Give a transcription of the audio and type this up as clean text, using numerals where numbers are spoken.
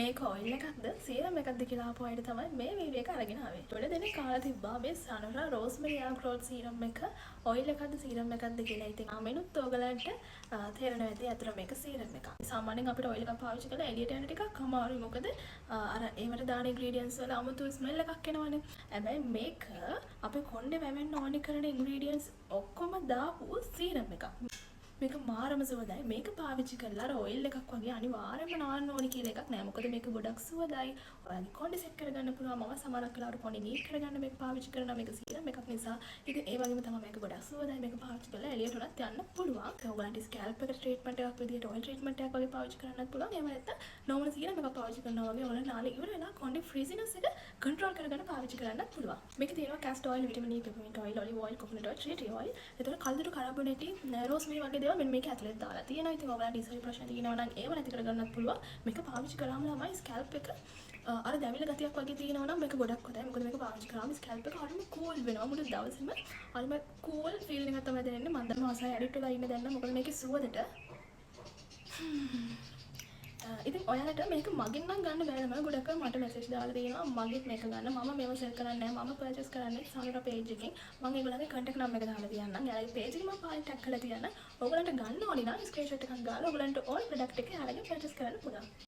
මේක ඔයිල් එකක්ද සීරම් එකක්ද කියලා ආපු අයට තමයි මේ වීඩියෝ එක අරගෙන ආවේ. ගොඩ දෙනෙක් කාලා තිබ්බා මේ සනරා රෝස්මෙරි ආල්කෝහොල් සීරම් එක ඔයිල් එකක්ද සීරම් එකක්ද කියලා. ඉතින් ආමෙනුත් ඔයගලන්ට තේරෙනවා ඇති අතර මේක සීරම් එකක්. සාමාන්‍යයෙන් අපිට ඔයිල් එකක් පාවිච්චි කරලා එළියට යන ටිකක් අමාරුයි. මොකද අර ඒවට දාන ඉන්ග්‍රීඩියන්ට්ස් වල අමුතු ස්මෙල් එකක් එනවනේ. හැබැයි මේක අපි කොණ්ඩේ වැවෙන්න ඕනි කරන ඉන්ග්‍රීඩියන්ට්ස් ඔක්කොම දාපු සීරම් එකක්. මේක මාරම සුවදයි. මේක පාවිච්චි කරලා අර ඔයිල් එකක් වගේ අනිවාර්යයෙන්ම නාන්න ඕනි කියලා එකක් නෑ. මොකද මේක ගොඩක් සුවදයි. ඔයාලගේ කොණ්ඩේ සෙට් කරගන්න පුළුවන්. මම සමහරක් වෙලාවට කොණ්ඩේ නීට් කරගන්න මේක පාවිච්චි කරනවා. මේක සීරම් එකක් නිසා. ඉතින් ඒ වගේම තමයි මේක ගොඩක් සුවදයි. මේක පාවිච්චි කරලා එළියට උනත් යන්න පුළුවන්. ඒ ඔයගලන්ට ස්කැල්ප් එකට ට්‍රීට්මන්ට් එකක් විදියට ඔයිල් ට්‍රීට්මන්ට් එකක් වගේ පාවිච්චි කරන්නත් පුළුවන්. එහෙම නැත්නම් නෝමල් සීරම් එකක් පාවිච්චි කරනවා වගේ ඔයාලට නාලේ ඉවර වෙලා කොණ්ඩේ ෆ්‍රීසිනස් එක කන්ට්‍රෝල් කරගන්න පාවිච්චි කරන්නත් පුළුවන්. මේකේ තියෙනවා castor oil, vitamin E, peppermint oil, olive oil, coconut oil, tree oil. ඒතකොට කල්දුරු කාබෝනේටි, රෝස්මෙරි වගේ දේවල් මෙන්න මේක ඇතුලේ දාලා තියෙනවා. ඉතින් ඔයාලට ඉස්සරහ ප්‍රශ්න තියෙනවා නම් ඒව නැති කරගන්නත් පුළුවන්. මේක පාවිච්චි කරාම ළමයි ස්කැල්ප් එක අර දැවිල්ල ගතියක් වගේ තියෙනවා නම් මේක ගොඩක් හොඳයි. මොකද මේක පාවිච්චි කරාම ස්කැල්ප් එක හරිම කූල් වෙනවා. මුළු දවසෙම හරිම කූල් ෆීල් එකක් තමයි දැනෙන්නේ. මම දැන් මාසයි ඇඩික්ට් වෙලා ඉන්නේ දැන් නම්. මොකද මේකේ සුවඳට ඉතින් ඔයාලට මේක මගෙන් නම් ගන්න බෑ. මම ගොඩක් අය මට මෙසේජ් දාලා තියෙනවා මගෙත් මේක ගන්න. මම මේව සෙල් කරන්නේ නැහැ. මම පර්චේස් කරන්නේ සමහර පේජ් එකකින්. මම ඒගොල්ලන්ගේ contact number එක දාලා තියන්නම්. එයාලගේ page එකේ මම පාල් ටැග් කරලා තියන්න. ඔයගලන්ට ගන්න ඕනි නම් ස්ක්‍රීන්ෂොට් එකක් ගාලා ඔයගලන්ට ඕන ප්‍රොඩක්ට් එක එයාලගෙන් පර්චේස් කරන්න පුළුවන්.